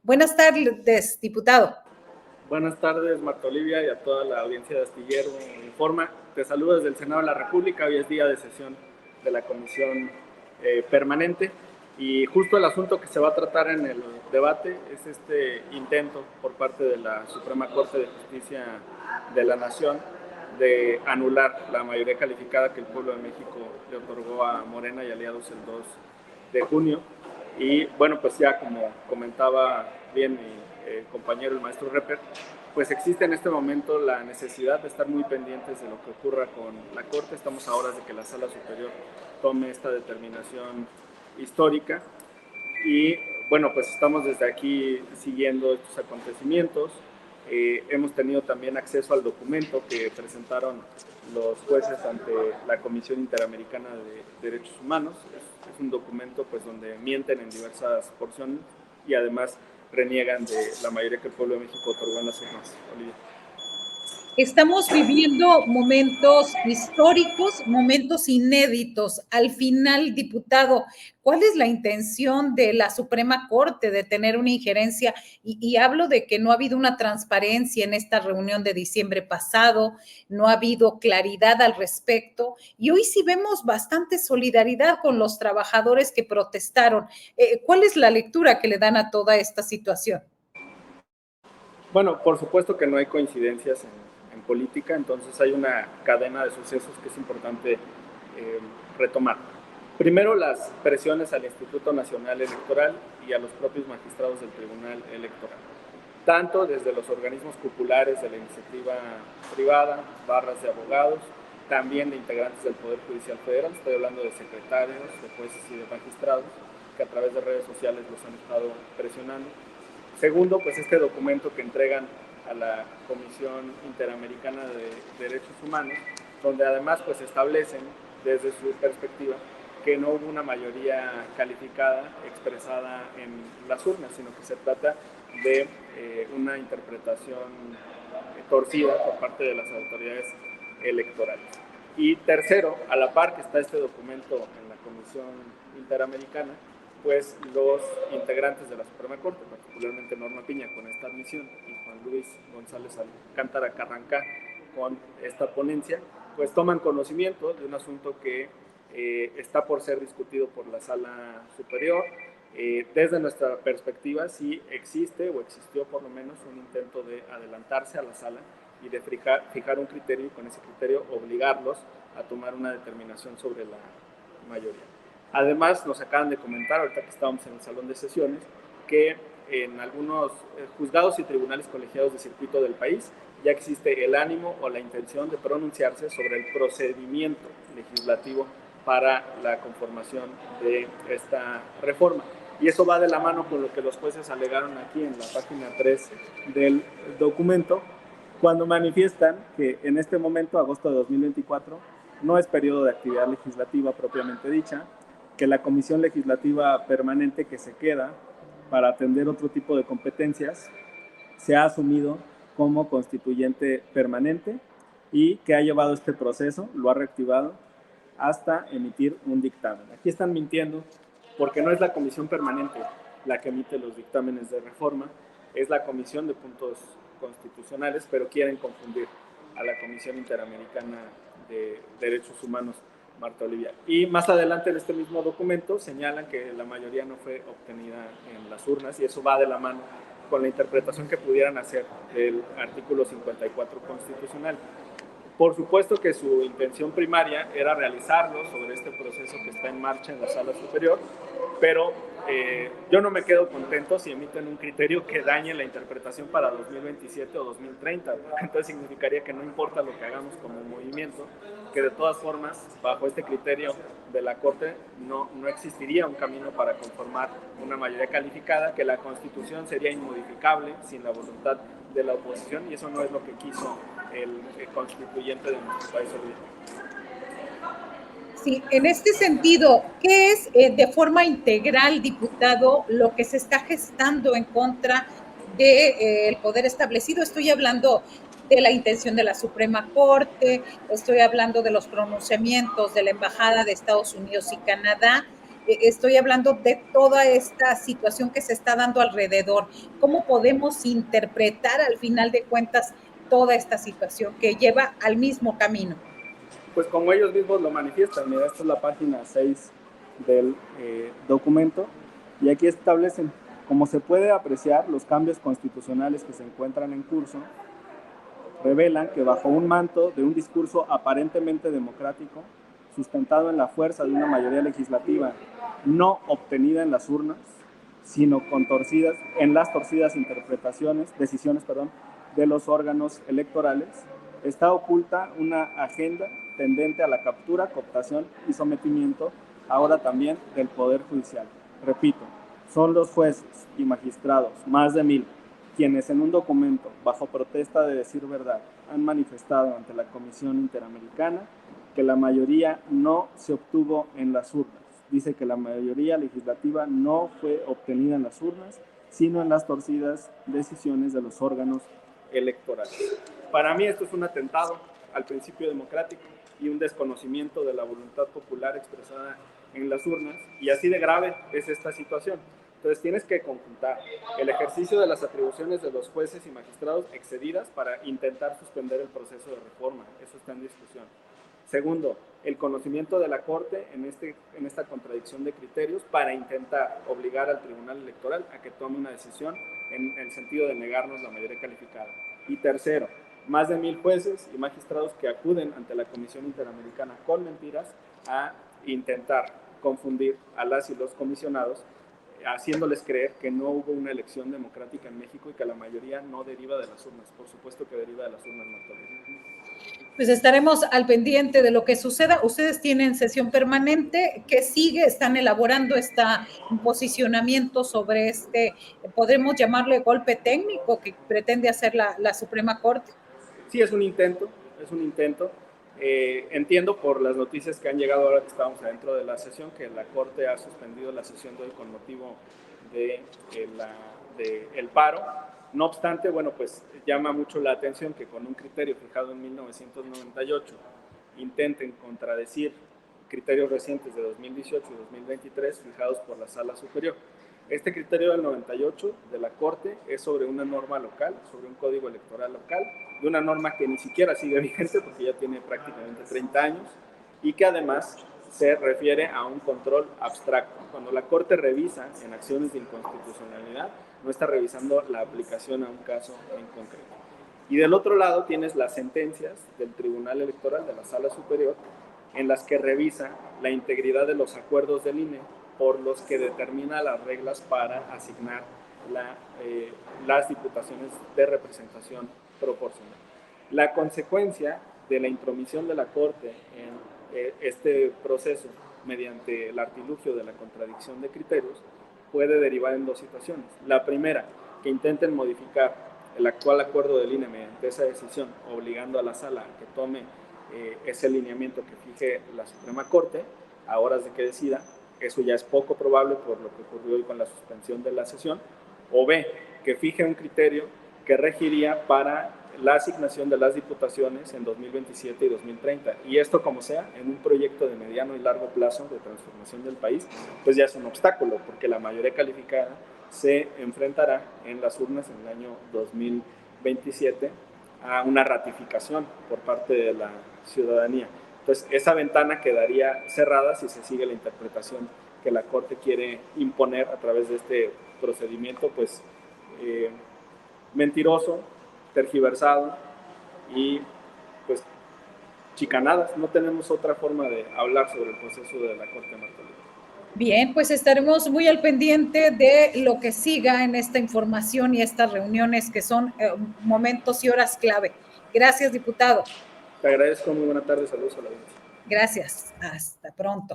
Buenas tardes, diputado. Buenas tardes, Marta Olivia, y a toda la audiencia de Astillero Informa. Te saludo desde el Senado de la República. Hoy es día de sesión de la Comisión Permanente y justo el asunto que se va a tratar en el debate es este intento por parte de la Suprema Corte de Justicia de la Nación de anular la mayoría calificada que el pueblo de México le otorgó a Morena y aliados el 2 de junio. Y bueno, pues ya como comentaba bien mi compañero el maestro Repper, pues existe en este momento la necesidad de estar muy pendientes de lo que ocurra con la Corte. Estamos a horas de que la Sala Superior tome esta determinación histórica y bueno, pues estamos desde aquí siguiendo estos acontecimientos. Hemos tenido también acceso al documento que presentaron los jueces ante la Comisión Interamericana de Derechos Humanos. Es un documento pues donde mienten en diversas porciones y además reniegan de la mayoría que el pueblo de México otorgó en las urnas. Olivia. Estamos viviendo momentos históricos, momentos inéditos. Al final, diputado, ¿cuál es la intención de la Suprema Corte de tener una injerencia? Y hablo de que no ha habido una transparencia en esta reunión de diciembre pasado, no ha habido claridad al respecto, y hoy sí vemos bastante solidaridad con los trabajadores que protestaron. ¿Cuál es la lectura que le dan a toda esta situación? Bueno, por supuesto que no hay coincidencias en política, entonces hay una cadena de sucesos que es importante retomar. Primero, las presiones al Instituto Nacional Electoral y a los propios magistrados del Tribunal Electoral, tanto desde los organismos populares de la iniciativa privada, barras de abogados, también de integrantes del Poder Judicial Federal, estoy hablando de secretarios, de jueces y de magistrados, que a través de redes sociales los han estado presionando. Segundo, pues este documento que entregan a la Comisión Interamericana de Derechos Humanos, donde además pues establecen desde su perspectiva que no hubo una mayoría calificada expresada en las urnas, sino que se trata de una interpretación torcida por parte de las autoridades electorales. Y tercero, a la par que está este documento en la Comisión Interamericana, pues los integrantes de la Suprema Corte, particularmente Norma Piña con esta admisión y Juan Luis González Alcántara Carrancá con esta ponencia, pues toman conocimiento de un asunto que está por ser discutido por la Sala Superior. Desde nuestra perspectiva, sí existe o existió por lo menos un intento de adelantarse a la Sala y de fijar un criterio y con ese criterio obligarlos a tomar una determinación sobre la mayoría. Además, nos acaban de comentar, ahorita que estábamos en el salón de sesiones, que en algunos juzgados y tribunales colegiados de circuito del país ya existe el ánimo o la intención de pronunciarse sobre el procedimiento legislativo para la conformación de esta reforma. Y eso va de la mano con lo que los jueces alegaron aquí en la página 3 del documento, cuando manifiestan que en este momento, agosto de 2024, no es periodo de actividad legislativa propiamente dicha, que la Comisión Legislativa Permanente que se queda para atender otro tipo de competencias se ha asumido como constituyente permanente y que ha llevado este proceso, lo ha reactivado hasta emitir un dictamen. Aquí están mintiendo porque no es la Comisión Permanente la que emite los dictámenes de reforma, es la Comisión de Puntos Constitucionales, pero quieren confundir a la Comisión Interamericana de Derechos Humanos, Marta Olivia. Y más adelante en este mismo documento señalan que la mayoría no fue obtenida en las urnas y eso va de la mano con la interpretación que pudieran hacer del artículo 54 constitucional. Por supuesto que su intención primaria era realizarlo sobre este proceso que está en marcha en la Sala Superior, pero yo no me quedo contento si emiten un criterio que dañe la interpretación para 2027 o 2030, porque entonces significaría que no importa lo que hagamos como movimiento, que de todas formas, bajo este criterio de la Corte, no existiría un camino para conformar una mayoría calificada, que la Constitución sería inmodificable sin la voluntad de la oposición, y eso no es lo que quiso el constituyente de nuestro país. Sí, en este sentido, ¿qué es de forma integral, diputado, lo que se está gestando en contra del poder establecido? Estoy hablando de la intención de la Suprema Corte, estoy hablando de los pronunciamientos de la Embajada de Estados Unidos y Canadá, estoy hablando de toda esta situación que se está dando alrededor. ¿Cómo podemos interpretar al final de cuentas toda esta situación que lleva al mismo camino? Pues como ellos mismos lo manifiestan, mira, esta es la página 6 del documento, y aquí establecen: como se puede apreciar, los cambios constitucionales que se encuentran en curso revelan que bajo un manto de un discurso aparentemente democrático, sustentado en la fuerza de una mayoría legislativa no obtenida en las urnas, sino contorcidas en las torcidas decisiones de los órganos electorales, está oculta una agenda tendente a la captura, cooptación y sometimiento, ahora también del Poder Judicial. Repito, son los jueces y magistrados, más de 1000, quienes en un documento, bajo protesta de decir verdad, han manifestado ante la Comisión Interamericana que la mayoría no se obtuvo en las urnas. Dice que la mayoría legislativa no fue obtenida en las urnas, sino en las torcidas decisiones de los órganos electorales. Para mí esto es un atentado al principio democrático y un desconocimiento de la voluntad popular expresada en las urnas, y así de grave es esta situación. Entonces tienes que conjuntar el ejercicio de las atribuciones de los jueces y magistrados excedidas para intentar suspender el proceso de reforma. Eso está en discusión. Segundo, el conocimiento de la Corte en esta contradicción de criterios para intentar obligar al Tribunal Electoral a que tome una decisión en el sentido de negarnos la mayoría calificada. Y tercero, más de 1000 jueces y magistrados que acuden ante la Comisión Interamericana con mentiras a intentar confundir a las y los comisionados, haciéndoles creer que no hubo una elección democrática en México y que la mayoría no deriva de las urnas. Por supuesto que deriva de las urnas, Marta. Pues estaremos al pendiente de lo que suceda. Ustedes tienen sesión permanente que sigue, están elaborando un posicionamiento sobre podremos llamarle golpe técnico que pretende hacer la Suprema Corte. Sí, es un intento, es un intento. Entiendo por las noticias que han llegado ahora que estamos adentro de la sesión que la Corte ha suspendido la sesión de hoy con motivo del paro. No obstante, bueno, pues llama mucho la atención que con un criterio fijado en 1998 intenten contradecir criterios recientes de 2018 y 2023 fijados por la Sala Superior. Este criterio del 98 de la Corte es sobre una norma local, sobre un código electoral local, de una norma que ni siquiera sigue vigente porque ya tiene prácticamente 30 años y que además se refiere a un control abstracto. Cuando la Corte revisa en acciones de inconstitucionalidad, no está revisando la aplicación a un caso en concreto. Y del otro lado tienes las sentencias del Tribunal Electoral de la Sala Superior en las que revisa la integridad de los acuerdos del INE por los que determina las reglas para asignar las diputaciones de representación proporcional. La consecuencia de la intromisión de la Corte en este proceso mediante el artilugio de la contradicción de criterios puede derivar en dos situaciones. La primera, que intenten modificar el actual acuerdo del INE mediante esa decisión, obligando a la sala a que tome ese lineamiento que fije la Suprema Corte a horas de que decida. Eso ya es poco probable por lo que ocurrió hoy con la suspensión de la sesión. O B, que fije un criterio que regiría para la asignación de las diputaciones en 2027 y 2030. Y esto, como sea, en un proyecto de mediano y largo plazo de transformación del país, pues ya es un obstáculo, porque la mayoría calificada se enfrentará en las urnas en el año 2027 a una ratificación por parte de la ciudadanía. Entonces, esa ventana quedaría cerrada si se sigue la interpretación que la Corte quiere imponer a través de este procedimiento, pues mentiroso, tergiversado y pues chicanadas. No tenemos otra forma de hablar sobre el proceso de la Corte, Marta. Bien, pues estaremos muy al pendiente de lo que siga en esta información y estas reuniones que son momentos y horas clave. Gracias, diputado. Te agradezco, muy buena tarde, saludos a la audiencia. Gracias, hasta pronto.